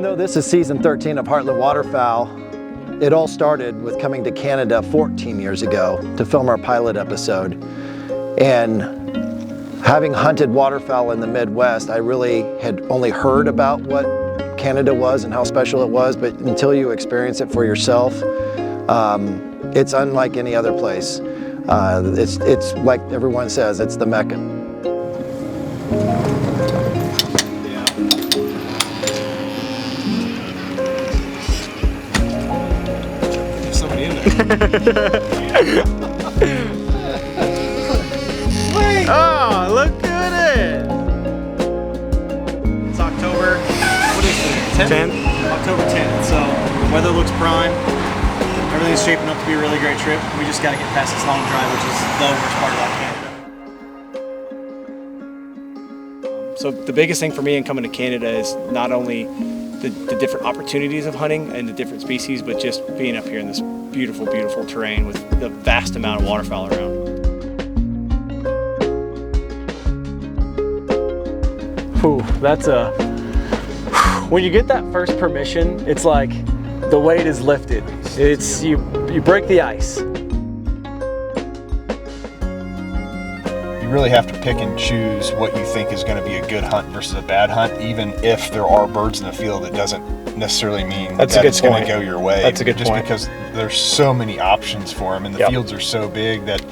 Even though this is season 13 of Heartland Waterfowl, it all started with coming to Canada 14 years ago to film our pilot episode. And having hunted waterfowl in the Midwest, I really had only heard about what Canada was and how special it was, but until you experience it for yourself, it's unlike any other place. It's like everyone says, it's the Mecca. Sweet! Oh, look at it! It's October, what is it, 10th? October 10th, so weather looks prime. Everything's shaping up to be a really great trip. We just got to get past this long drive, which is the worst part about Canada. So the biggest thing for me in coming to Canada is not only the different opportunities of hunting and the different species, but just being up here in this beautiful, beautiful terrain with the vast amount of waterfowl around. Whew, that's when you get that first permission, it's like the weight is lifted. It's you break the ice. You really have to pick and choose what you think is going to be a good hunt versus a bad hunt, even if there are birds in the field. It doesn't necessarily mean that it's going to go your way. That's a good point. Just because there's so many options for them, and the fields are so big that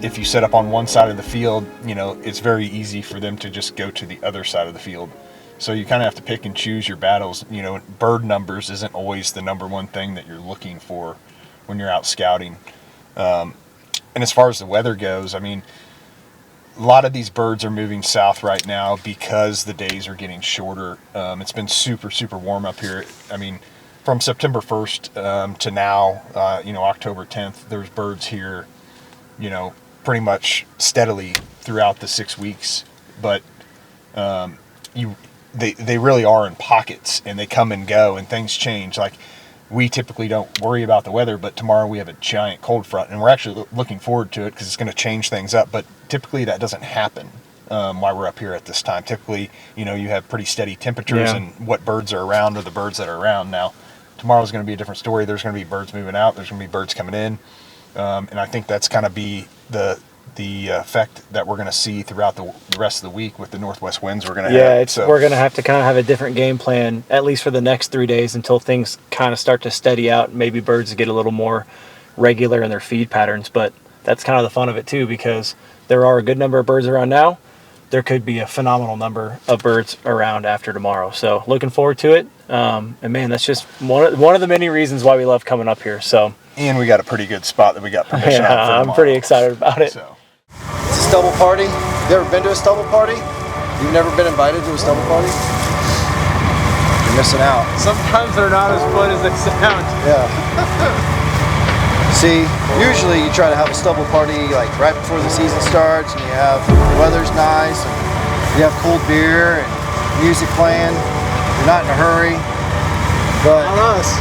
if you set up on one side of the field, you know, it's very easy for them to just go to the other side of the field. So you kind of have to pick and choose your battles. You know, bird numbers isn't always the number one thing that you're looking for when you're out scouting. And as far as the weather goes, I mean, a lot of these birds are moving south right now because the days are getting shorter. It's been super, super warm up here. I mean, from September 1st to now, you know, October 10th, there's birds here, you know, pretty much steadily throughout the 6 weeks. But they really are in pockets, and they come and go, and things change. Like, we typically don't worry about the weather, but tomorrow we have a giant cold front, and we're actually looking forward to it because it's going to change things up. But typically that doesn't happen while we're up here at this time. Typically, you know, you have pretty steady temperatures, and what birds are around are the birds that are around. Now, tomorrow's going to be a different story. There's going to be birds moving out. There's going to be birds coming in, and I think that's kind of be the effect that we're going to see throughout the rest of the week with the northwest winds we're going to have. Yeah, we're going to have to kind of have a different game plan, at least for the next 3 days, until things kind of start to steady out. Maybe birds get a little more regular in their feed patterns, but that's kind of the fun of it too, because there are a good number of birds around now. There could be a phenomenal number of birds around after tomorrow. So looking forward to it. And man, that's just one of the many reasons why we love coming up here. So. And we got a pretty good spot that we got permission on for tomorrow. I'm pretty excited about it. So. It's a stubble party. You ever been to a stubble party? You've never been invited to a stubble party? You're missing out. Sometimes they're not as fun as they sound. Yeah. See, usually you try to have a stubble party like right before the season starts, and the weather's nice, and you have cold beer and music playing. You're not in a hurry. But on us.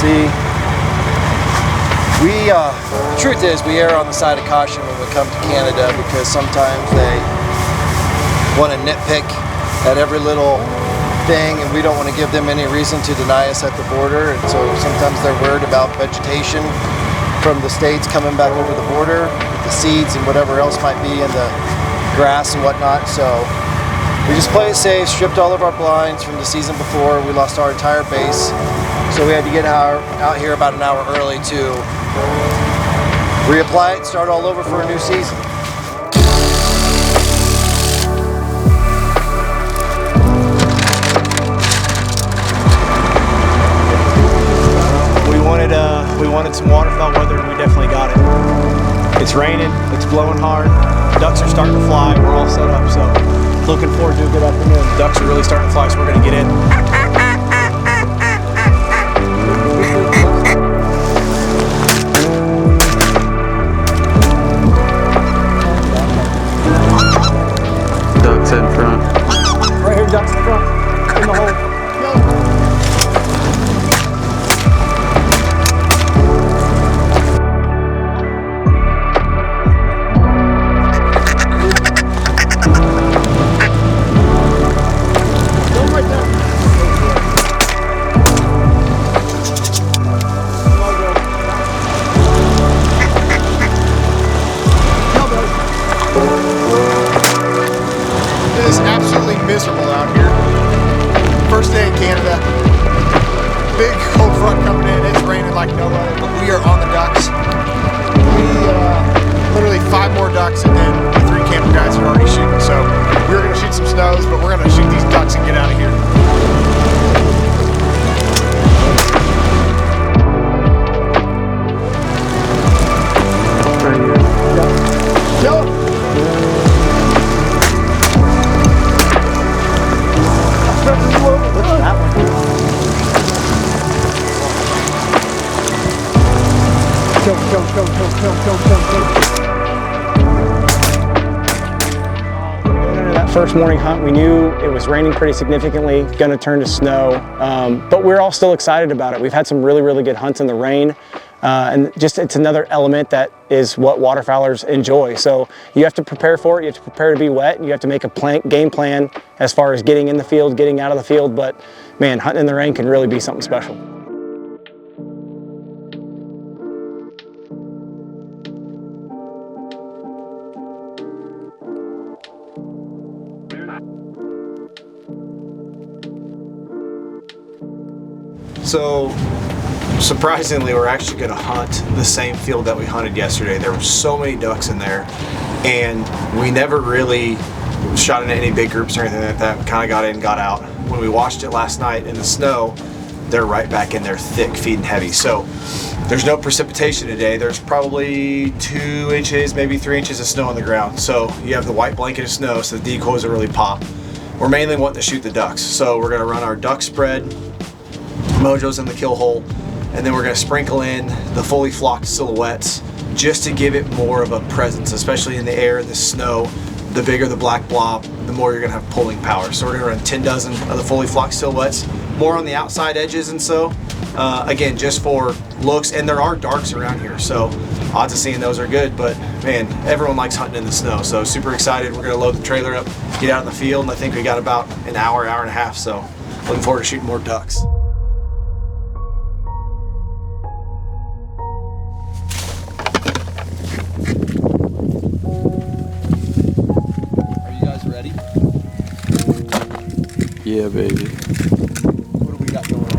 See, the truth is we err on the side of caution when we come to Canada, because sometimes they want to nitpick at every little thing, and we don't want to give them any reason to deny us at the border. And so sometimes they're worried about vegetation from the States coming back over the border, with the seeds and whatever else might be in the grass and whatnot. So we just play it safe, stripped all of our blinds from the season before. We lost our entire base, so we had to get out here about an hour early to reapply it, start all over for a new season. We wanted some waterfowl weather, and we definitely got it. It's raining, it's blowing hard, ducks are starting to fly, we're all set up, so looking forward to a good afternoon. The ducks are really starting to fly, so we're going to get in. Ducks in front. Right here, ducks in front, in the hole. up here. First day in Canada. Big cold front coming in. It's raining like no other, but we are on the ducks. We literally 5 more ducks and then the 3 camper guys are already shooting. So we were gonna shoot some snows, but we're gonna shoot these ducks and get out of here. That first morning hunt, we knew it was raining pretty significantly, going to turn to snow, but we're all still excited about it. We've had some really, really good hunts in the rain, and just it's another element that is what waterfowlers enjoy. So you have to prepare for it, you have to prepare to be wet, and you have to make a game plan as far as getting in the field, getting out of the field, but man, hunting in the rain can really be something special. So, surprisingly, we're actually going to hunt the same field that we hunted yesterday. There were so many ducks in there, and we never really shot into any big groups or anything like that. We kind of got in, got out. When we watched it last night in the snow, they're right back in there thick, feeding heavy. So, there's no precipitation today. There's probably 2 inches, maybe 3 inches of snow on the ground. So, you have the white blanket of snow, so the decoys will really pop. We're mainly wanting to shoot the ducks. So, we're going to run our duck spread, mojos in the kill hole, and then we're going to sprinkle in the fully flocked silhouettes just to give it more of a presence, especially in the air, the snow. The bigger the black blob, the more you're going to have pulling power. So we're going to run 10 dozen of the fully flocked silhouettes, more on the outside edges, and so again, just for looks. And there are darks around here, so odds of seeing those are good, but man, everyone likes hunting in the snow. So super excited. We're going to load the trailer up, get out in the field, and I think we got about an hour and a half, so looking forward to shooting more ducks. Yeah, baby. What do we got going on?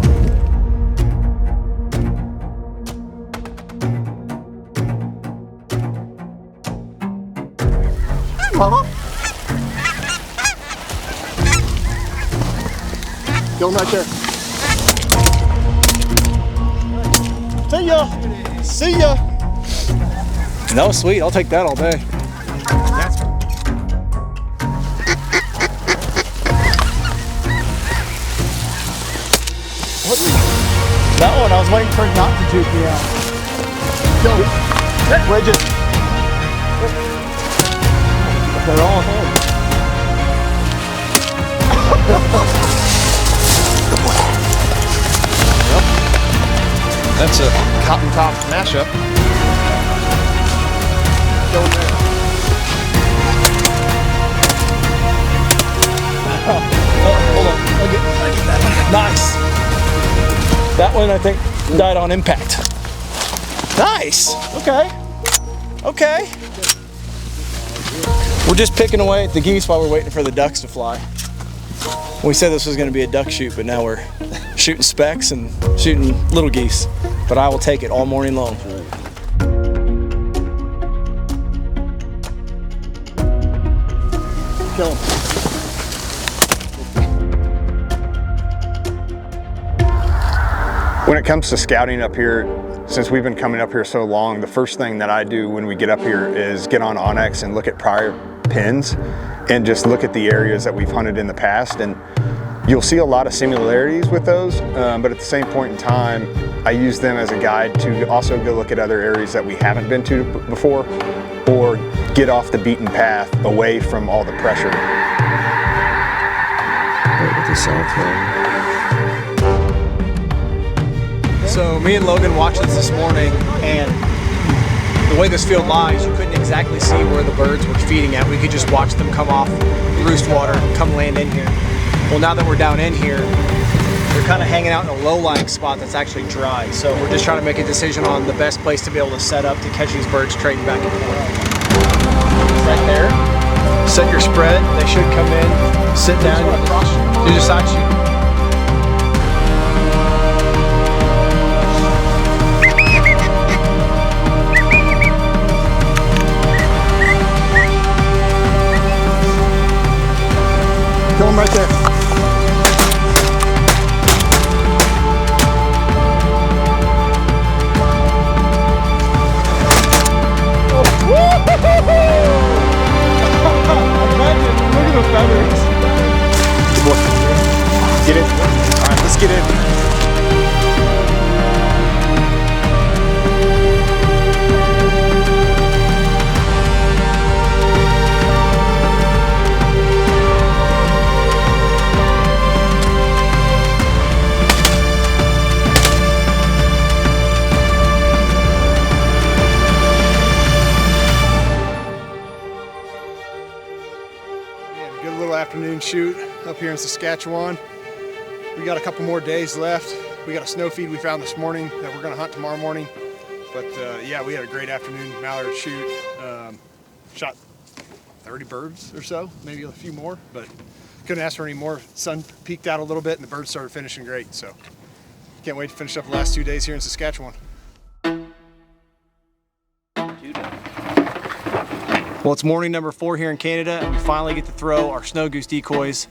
Mama. Going right there. See ya. See ya. That was sweet. I'll take that all day. That one, I was waiting for it not to juke me out. Go. Wedge it. They're all home. Well, that's a cotton top mashup. Go there. Oh, hold on. I'll get that one. Nice. That one, I think, died on impact. Nice. Okay. Okay. We're just picking away at the geese while we're waiting for the ducks to fly. We said this was going to be a duck shoot, but now we're shooting specks and shooting little geese. But I will take it all morning long. Kill him. When it comes to scouting up here, since we've been coming up here so long, the first thing that I do when we get up here is get on Onyx and look at prior pins and just look at the areas that we've hunted in the past. And you'll see a lot of similarities with those, but at the same point in time, I use them as a guide to also go look at other areas that we haven't been to before or get off the beaten path away from all the pressure. With the south hill. So me and Logan watched this morning, and the way this field lies, you couldn't exactly see where the birds were feeding at. We could just watch them come off roost water, come land in here. Well, now that we're down in here, they're kind of hanging out in a low-lying spot that's actually dry. So we're just trying to make a decision on the best place to be able to set up to catch these birds trading back and forth. Right there. Set your spread. They should come in, sit down. side shoot. Kill him right there. Look at the feathers. Good boy. Get in. All right, let's get in. Good little afternoon shoot up here in Saskatchewan. We got a couple more days left. We got a snow feed we found this morning that we're gonna hunt tomorrow morning. But yeah, we had a great afternoon mallard shoot. Shot 30 birds or so, maybe a few more, but couldn't ask for any more. Sun peaked out a little bit and the birds started finishing great. So can't wait to finish up the last 2 days here in Saskatchewan. Well, it's morning number 4 here in Canada, and we finally get to throw our snow goose decoys.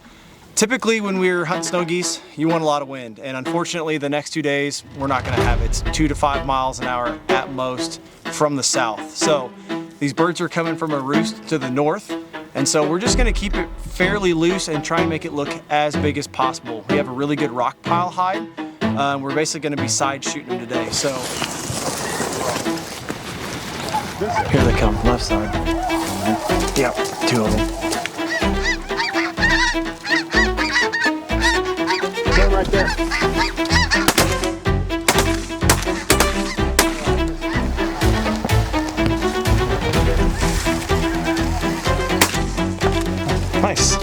Typically, when we're hunting snow geese, you want a lot of wind, and unfortunately, the next 2 days, we're not gonna have it. It's 2 to 5 miles an hour at most from the south. So these birds are coming from a roost to the north, and so we're just gonna keep it fairly loose and try and make it look as big as possible. We have a really good rock pile hide. We're basically gonna be side shooting them today, so. Here they come, left side. Yep, 2 of them. They're right there. Nice.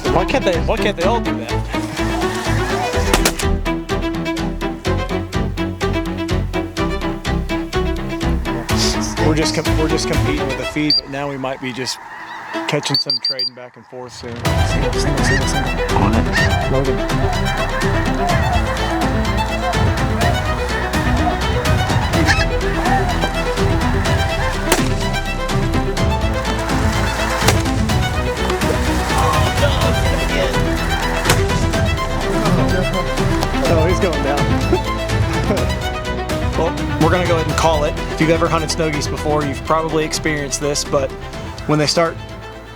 Why can't they all do that? We're just competing with the feed, but now we might be just catching some trading back and forth soon. Single. On it. Logan. Oh, he's going down. Well, we're gonna go ahead and call it. If you've ever hunted snow geese before, you've probably experienced this, but when they start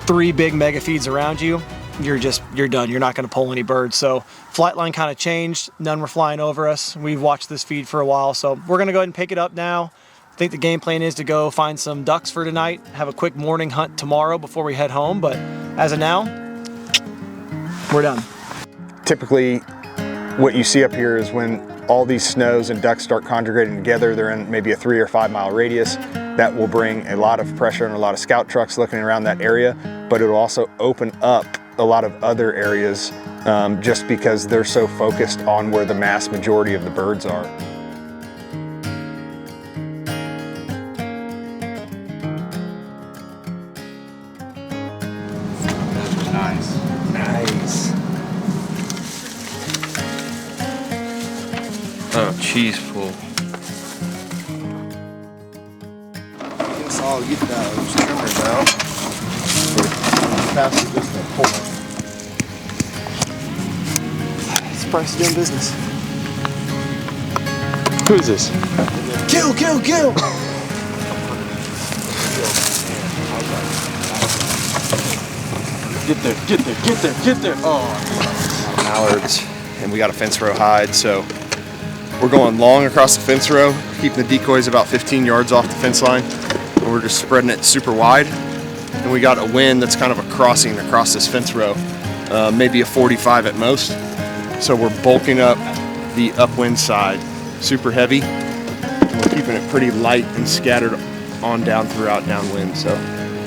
3 big mega feeds around you, you're done. You're not gonna pull any birds. So flight line kind of changed. None were flying over us. We've watched this feed for a while, so we're gonna go ahead and pick it up now. I think the game plan is to go find some ducks for tonight, have a quick morning hunt tomorrow before we head home, but as of now, we're done. Typically, what you see up here is when all these snows and ducks start congregating together, they're in maybe a 3 or 5 mile radius. That will bring a lot of pressure and a lot of scout trucks looking around that area, but it'll also open up a lot of other areas just because they're so focused on where the mass majority of the birds are. Nice. Nice. Oh, cheese full. Guess I'll get those trimmers out. Fast as this thing pull. It's the price of doing business. Who is this? Kill, kill, kill! Get there, get there, get there, get there. Oh. Mallards, and we got a fence row hide, so we're going long across the fence row, keeping the decoys about 15 yards off the fence line, and we're just spreading it super wide. And we got a wind that's kind of a crossing across this fence row, maybe a 45 at most. So we're bulking up the upwind side, super heavy, and we're keeping it pretty light and scattered on down throughout downwind. So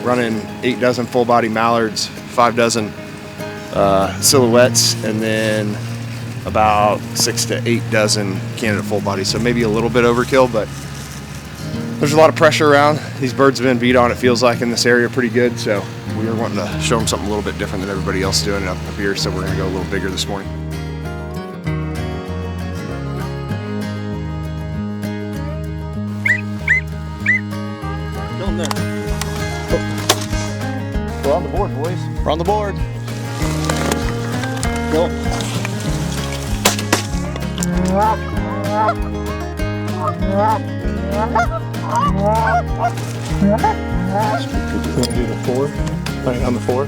running 8 dozen full body mallards, 5 dozen silhouettes, and then about 6 to 8 dozen Canada full body. So maybe a little bit overkill, but there's a lot of pressure around. These birds have been beat on, it feels like, in this area pretty good. So we were wanting to show them something a little bit different than everybody else doing it up here, so we're gonna go a little bigger this morning. Still in there. We're on the board, boys. We're on the board. Go. You want to do the 4? Playing on the 4?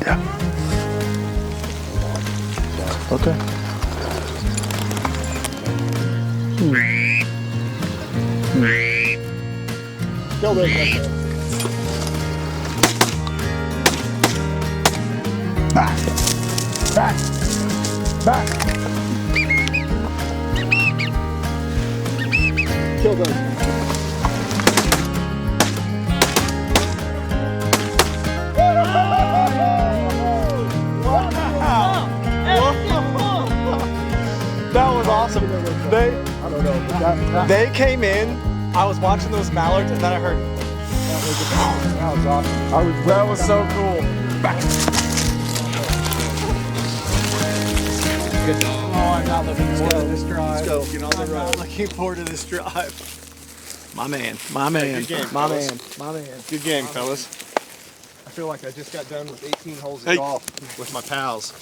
Yeah. Okay. Killed it. Back. Back. Back. Killed it. That was awesome. They came in. I was watching those mallards, and then I heard. That was awesome. That was so cool. Oh, I'm not looking forward to this drive. Let's go. I'm not looking forward to this drive. My man, my man, Good game, my fellas. man, my man. Good game, fellas. I feel like I just got done with 18 holes of golf with my pals.